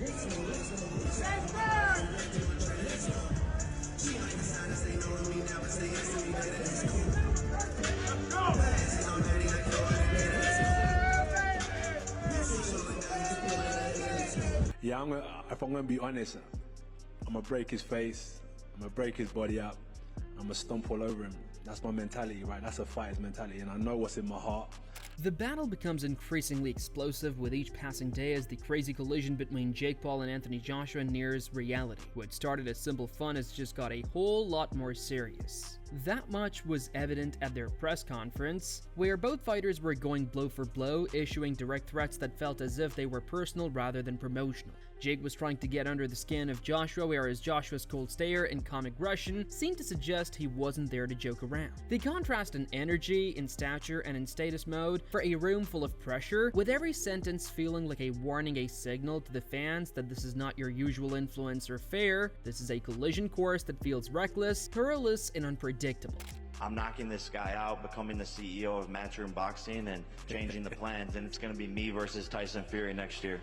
Yeah, if I'm gonna be honest, I'm gonna break his face, I'm gonna break his body up, I'm gonna stomp all over him. That's my mentality, right? That's a fighter's mentality, and I know what's in my heart. The battle becomes increasingly explosive with each passing day as the crazy collision between Jake Paul and Anthony Joshua nears reality. What started as simple fun has just got a whole lot more serious. That much was evident at their press conference, where both fighters were going blow for blow, issuing direct threats that felt as if they were personal rather than promotional. Jake was trying to get under the skin of Joshua, whereas Joshua's cold stare and calm aggression seemed to suggest he wasn't there to joke around. They contrast in energy, in stature, and in status mode for a room full of pressure, with every sentence feeling like a warning, a signal to the fans that this is not your usual influencer fare. This is a collision course that feels reckless, perilous, and unpredictable. I'm knocking this guy out, becoming the CEO of Matchroom Boxing and changing the plans, and it's going to be me versus Tyson Fury next year.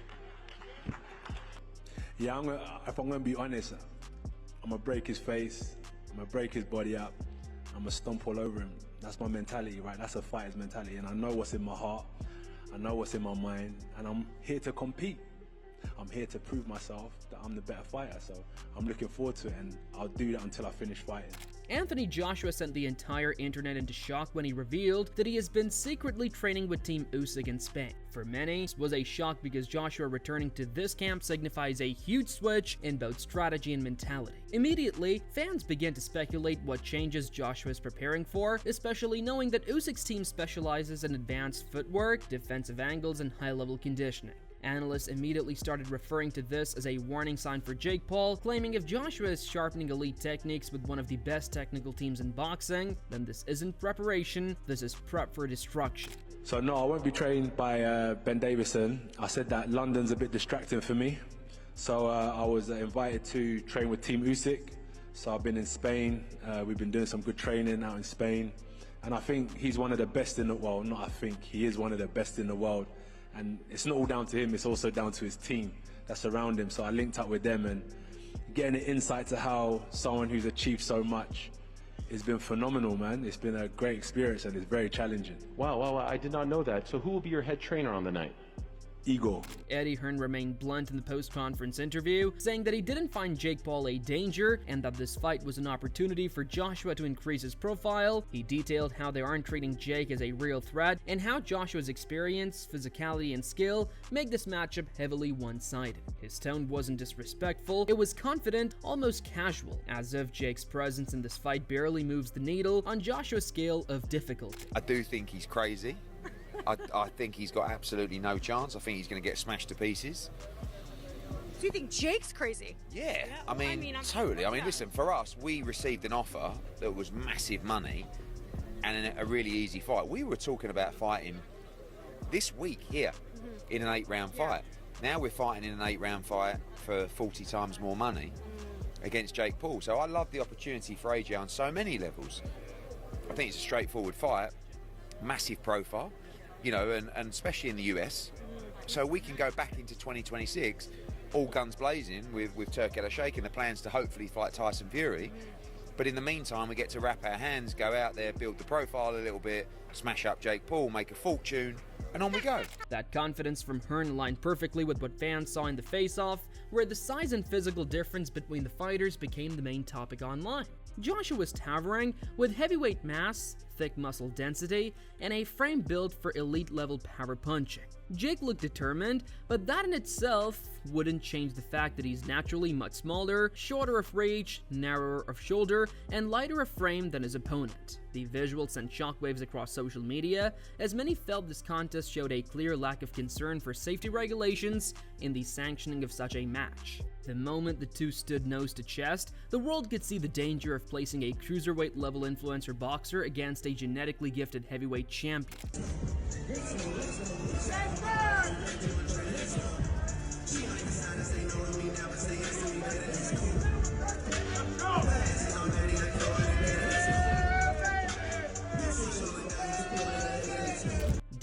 Yeah, if I'm gonna be honest, I'm gonna break his face, I'm gonna break his body up, I'm gonna stomp all over him. That's my mentality, right? That's a fighter's mentality, and I know what's in my heart, I know what's in my mind, and I'm here to compete. I'm here to prove myself that I'm the better fighter, so I'm looking forward to it, and I'll do that until I finish fighting. Anthony Joshua sent the entire internet into shock when he revealed that he has been secretly training with Team Usyk in Spain. For many, this was a shock because Joshua returning to this camp signifies a huge switch in both strategy and mentality. Immediately, fans began to speculate what changes Joshua is preparing for, especially knowing that Usyk's team specializes in advanced footwork, defensive angles, and high-level conditioning. Analysts immediately started referring to this as a warning sign for Jake Paul, claiming if Joshua is sharpening elite techniques with one of the best technical teams in boxing, then this isn't preparation, this is prep for destruction. So no, I won't be trained by Ben Davison. I said that London's a bit distracting for me. So I was invited to train with Team Usyk. So I've been in Spain, we've been doing some good training out in Spain. And I think he's one of the best in the world, not I think, he is one of the best in the world. And it's not all down to him, it's also down to his team that's around him. So I linked up with them, and getting an insight to how someone who's achieved so much has been phenomenal, man. It's been a great experience and it's very challenging. Wow, I did not know that. So who will be your head trainer on the night? Igor. Eddie Hearn remained blunt in the post-conference interview, saying that he didn't find Jake Paul a danger and that this fight was an opportunity for Joshua to increase his profile. He detailed how they aren't treating Jake as a real threat and how Joshua's experience, physicality, and skill make this matchup heavily one-sided. His tone wasn't disrespectful, it was confident, almost casual, as if Jake's presence in this fight barely moves the needle on Joshua's scale of difficulty. I do think he's crazy. I think he's got absolutely no chance. I think he's going to get smashed to pieces. Do you think Jake's crazy? Yeah, I mean totally. I mean, listen, for us, we received an offer that was massive money and a really easy fight. We were talking about fighting this week here in an 8-round fight. Now we're fighting in an 8-round fight for 40 times more money against Jake Paul. So I love the opportunity for AJ on so many levels. I think it's a straightforward fight, massive profile, you know, and especially in the US. So we can go back into 2026 all guns blazing with Turki Al-Sheikh and the plans to hopefully fight Tyson Fury. But in the meantime, we get to wrap our hands, go out there, build the profile a little bit, smash up Jake Paul, make a fortune, and on we go. That confidence from Hearn aligned perfectly with what fans saw in the face-off, where the size and physical difference between the fighters became the main topic online. Joshua was towering, with heavyweight mass, thick muscle density, and a frame built for elite-level power punching. Jake looked determined, but that in itself wouldn't change the fact that he's naturally much smaller, shorter of reach, narrower of shoulder, and lighter of frame than his opponent. The visuals sent shockwaves across social media, as many felt this contest showed a clear lack of concern for safety regulations in the sanctioning of such a match. The moment the two stood nose to chest, the world could see the danger of placing a cruiserweight-level influencer boxer against a genetically gifted heavyweight champion.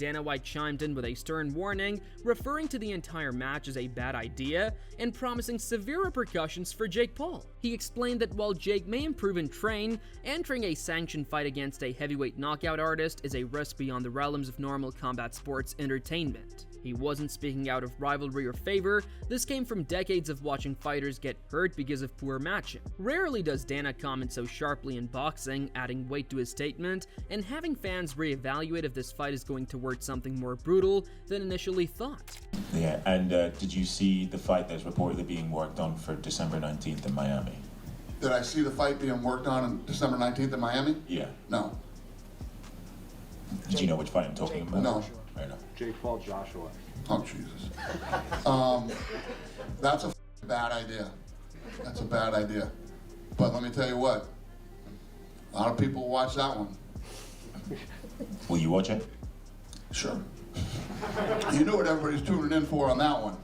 Dana White chimed in with a stern warning, referring to the entire match as a bad idea and promising severe repercussions for Jake Paul. He explained that while Jake may improve and train, entering a sanctioned fight against a heavyweight knockout artist is a risk beyond the realms of normal combat sports entertainment. He wasn't speaking out of rivalry or favor. This came from decades of watching fighters get hurt because of poor matching. Rarely does Dana comment so sharply in boxing, adding weight to his statement and having fans reevaluate if this fight is going towards something more brutal than initially thought. Yeah, and did you see the fight that's reportedly being worked on for December 19th in Miami? Did I see the fight being worked on December 19th in Miami? Yeah. No. Do you know which fight I'm talking about? No. Fair enough. Jake Paul, Joshua. Oh, Jesus. That's a bad idea. That's a bad idea. But let me tell you what, a lot of people will watch that one. Will you watch it? Sure. You know what everybody's tuning in for on that one.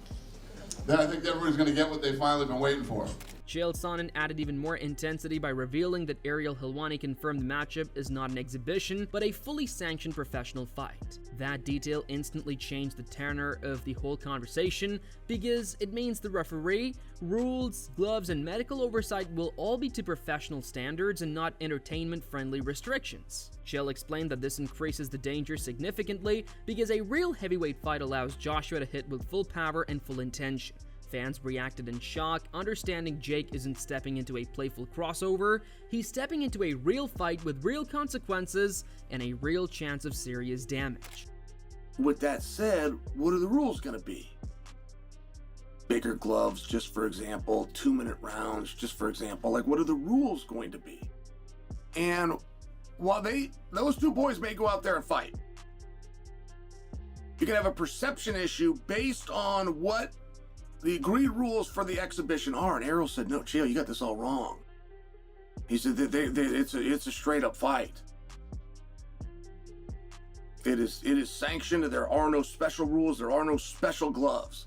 Then I think everybody's going to get what they finally been waiting for. Chael Sonnen added even more intensity by revealing that Ariel Helwani confirmed the matchup is not an exhibition, but a fully sanctioned professional fight. That detail instantly changed the tenor of the whole conversation because it means the referee, rules, gloves, and medical oversight will all be to professional standards and not entertainment-friendly restrictions. Chael explained that this increases the danger significantly because a real heavyweight fight allows Joshua to hit with full power and full intention. Fans reacted in shock, understanding Jake isn't stepping into a playful crossover, he's stepping into a real fight with real consequences and a real chance of serious damage. With that said, what are the rules going to be? Bigger gloves, just for example, 2-minute rounds, just for example. Like, what are the rules going to be? And while those two boys may go out there and fight, you can have a perception issue based on what the agreed rules for the exhibition are. And Ariel said, no, Chael, you got this all wrong. He said that it's a straight up fight. It is sanctioned. There are no special rules. There are no special gloves.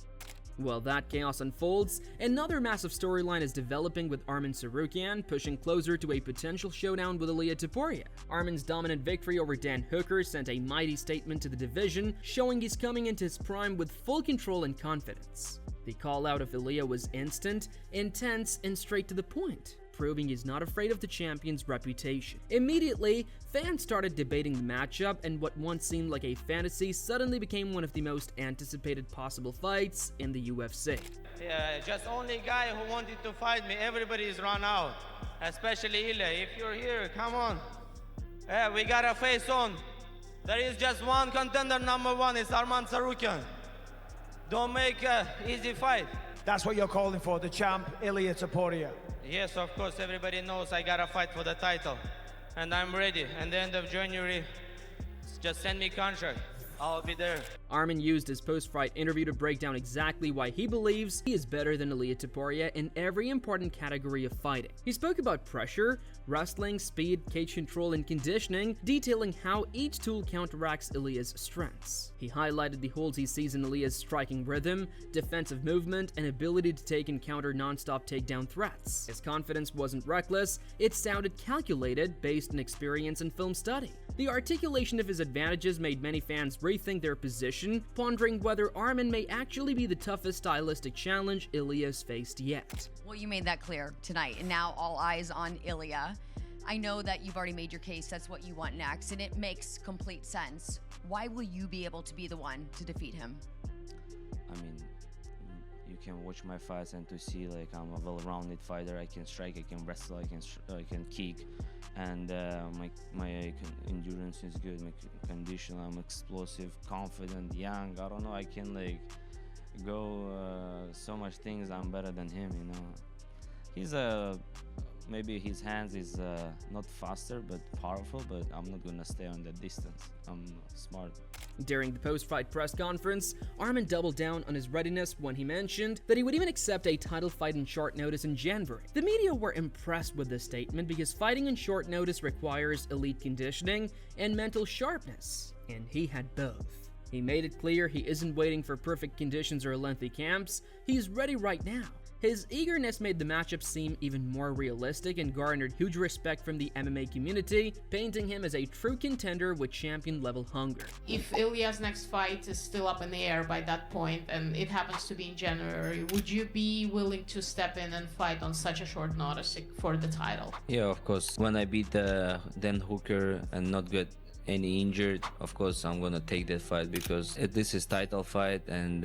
While that chaos unfolds, another massive storyline is developing with Arman Tsarukyan pushing closer to a potential showdown with Ilia Topuria. Arman's dominant victory over Dan Hooker sent a mighty statement to the division, showing he's coming into his prime with full control and confidence. The call-out of Ilia was instant, intense, and straight to the point, proving he's not afraid of the champion's reputation. Immediately, fans started debating the matchup, and what once seemed like a fantasy suddenly became one of the most anticipated possible fights in the UFC. Yeah, just only guy who wanted to fight me, everybody is run out, especially Ilia. If you're here, come on. Yeah, we got a face on. There is just one contender, number one, it's Arman Tsarukyan. Don't make an easy fight. That's what you're calling for, the champ, Ilia Topuria. Yes, of course, everybody knows I gotta fight for the title. And I'm ready. And the end of January, just send me contract. I'll be there. Arman used his post-fight interview to break down exactly why he believes he is better than Ilia Topuria in every important category of fighting. He spoke about pressure, wrestling, speed, cage control, and conditioning, detailing how each tool counteracts Ilia's strengths. He highlighted the holes he sees in Ilia's striking rhythm, defensive movement, and ability to take and counter non-stop takedown threats. His confidence wasn't reckless, it sounded calculated based on experience and film study. The articulation of his advantages made many fans rethink their position, pondering whether Arman may actually be the toughest stylistic challenge Ilia's faced yet. Well, you made that clear tonight, and now all eyes on Ilia. I know that you've already made your case, that's what you want next, and it makes complete sense. Why will you be able to be the one to defeat him? I mean, you can watch my fights and to see like I'm a well-rounded fighter. I can strike, I can wrestle, I can kick, and my endurance is good. My condition, I'm explosive, confident, young. I don't know. I can like go so much things. I'm better than him. You know, he's maybe his hands is not faster but powerful, but I'm not gonna stay on that distance. I'm smart. During the post-fight press conference, Arman doubled down on his readiness when he mentioned that he would even accept a title fight in short notice in January. The media were impressed with this statement because fighting in short notice requires elite conditioning and mental sharpness, and he had both. He made it clear he isn't waiting for perfect conditions or lengthy camps, he's ready right now. His eagerness made the matchup seem even more realistic and garnered huge respect from the MMA community, painting him as a true contender with champion-level hunger. If Ilya's next fight is still up in the air by that point, and it happens to be in January, would you be willing to step in and fight on such a short notice for the title? Yeah, of course. When I beat Dan Hooker and not get any injured, of course I'm gonna take that fight, because this is title fight, and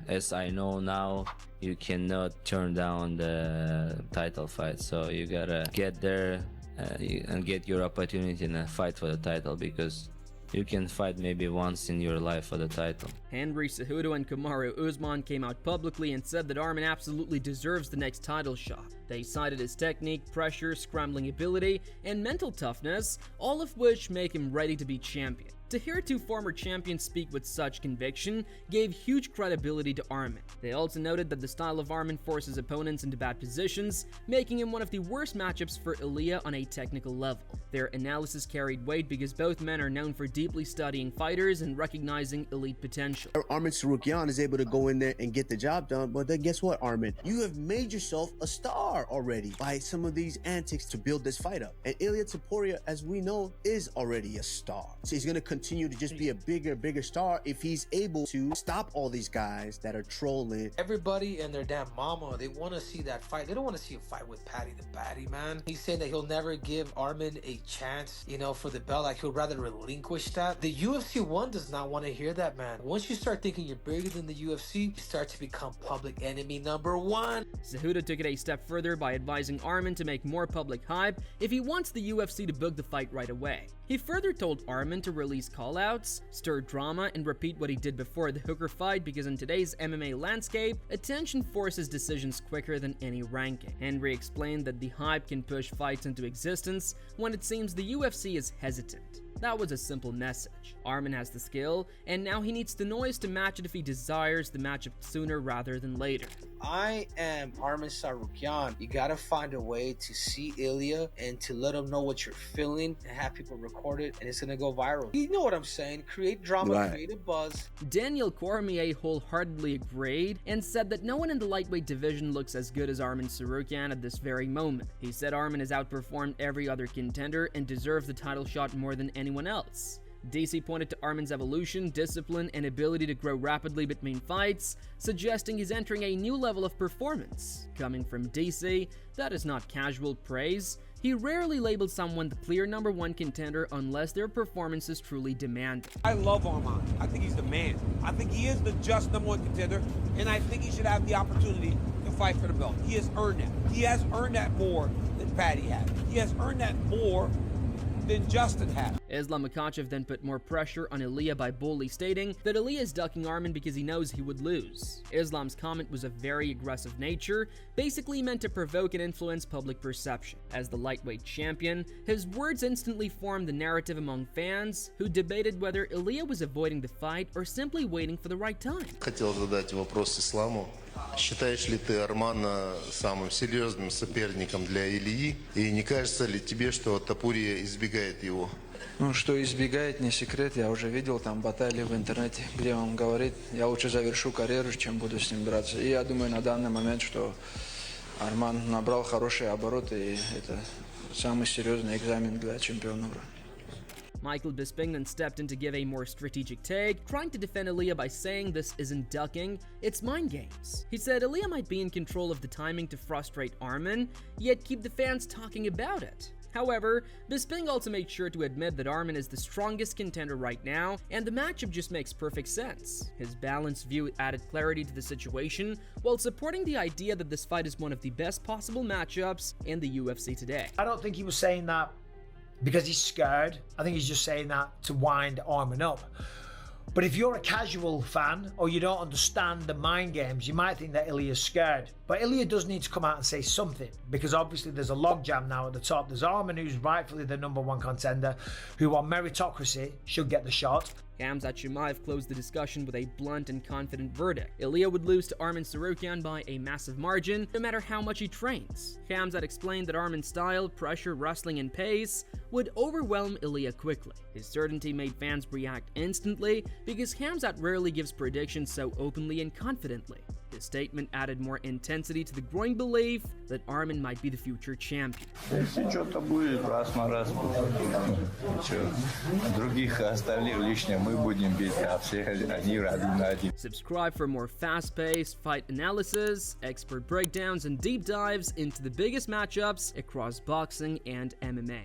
as I know now, you cannot turn down the title fight. So you gotta get there and get your opportunity and fight for the title, because you can fight maybe once in your life for the title. Henry Cejudo and Kamaru Usman came out publicly and said that Arman absolutely deserves the next title shot. They cited his technique, pressure, scrambling ability, and mental toughness, all of which make him ready to be champion. To hear two former champions speak with such conviction gave huge credibility to Arman. They also noted that the style of Arman forces opponents into bad positions, making him one of the worst matchups for Ilya on a technical level. Their analysis carried weight because both men are known for deeply studying fighters and recognizing elite potential. Arman Tsarukyan is able to go in there and get the job done, but then guess what, Arman? You have made yourself a star already by some of these antics to build this fight up. And Ilia Topuria, as we know, is already a star. So he's going to continue to just be a bigger star if he's able to stop all these guys that are trolling. Everybody and their damn mama, they want to see that fight. They don't want to see a fight with Paddy the Baddy, man. He's saying that he'll never give Arman a chance, for the belt. Like, he'll rather relinquish that. The UFC 1 does not want to hear that, man. Once you start thinking you're bigger than the UFC, you start to become public enemy number one. Cejudo took it a step further by advising Arman to make more public hype if he wants the UFC to book the fight right away. He further told Arman to release call-outs, stir drama, and repeat what he did before the Hooker fight, because in today's MMA landscape, attention forces decisions quicker than any ranking. Henry explained that the hype can push fights into existence when it seems the UFC is hesitant. That was a simple message. Arman has the skill, and now he needs the noise to match it if he desires the matchup sooner rather than later. I am Arman Tsarukyan. You gotta find a way to see Ilya and to let him know what you're feeling and have people record it, and it's gonna go viral. You know what I'm saying? Create drama, right. Create a buzz. Daniel Cormier wholeheartedly agreed and said that no one in the lightweight division looks as good as Arman Tsarukyan at this very moment. He said Arman has outperformed every other contender and deserves the title shot more than anyone else. DC pointed to Arman's evolution, discipline, and ability to grow rapidly between fights, suggesting he's entering a new level of performance. Coming from DC, that is not casual praise. He rarely labeled someone the clear #1 contender unless their performance is truly demanding. I love Arman. I think he's the man. I think he is the just #1 contender, and I think he should have the opportunity to fight for the belt. He has earned that. He has earned that more than Paddy had. He has earned that more than Justin had. Islam Makhachev then put more pressure on Ilya by boldly stating that Ilya is ducking Arman because he knows he would lose. Islam's comment was of very aggressive nature, basically meant to provoke and influence public perception. As the lightweight champion, his words instantly formed the narrative among fans, who debated whether Ilya was avoiding the fight or simply waiting for the right time. Хотел задать вопрос Исламу. Считаешь ли ты Армана самым серьезным соперником для Ильи? И не кажется ли тебе, что Топурия избегает его? Ну, что избегает, не секрет. Я уже видел там баталии в интернете, где он говорит, я лучше завершу карьеру, чем буду с ним драться. И я думаю на данный момент, что Арман набрал хорошие обороты, и это самый серьезный экзамен для чемпиона. Michael Bisping then stepped in to give a more strategic take, trying to defend Ilya by saying this isn't ducking, it's mind games. He said Ilya might be in control of the timing to frustrate Arman, yet keep the fans talking about it. However, Bisping also made sure to admit that Arman is the strongest contender right now, and the matchup just makes perfect sense. His balanced view added clarity to the situation, while supporting the idea that this fight is one of the best possible matchups in the UFC today. I don't think he was saying that because he's scared. I think he's just saying that to wind Arman up. But if you're a casual fan or you don't understand the mind games, you might think that Ilya's scared. But Ilya does need to come out and say something, because obviously there's a logjam now at the top. There's Arman, who's rightfully the #1 contender, who on meritocracy should get the shot. Khamzat Chimaev closed the discussion with a blunt and confident verdict. Ilya would lose to Arman Tsarukyan by a massive margin, no matter how much he trains. Khamzat explained that Arman's style, pressure, wrestling, and pace would overwhelm Ilya quickly. His certainty made fans react instantly, because Khamzat rarely gives predictions so openly and confidently. His statement added more intensity to the growing belief that Arman might be the future champion. Если что-то будет, раз на раз. Других остальных лишних мы будем бить, а все они один на один. Subscribe for more fast-paced fight analysis, expert breakdowns, and deep dives into the biggest matchups across boxing and MMA.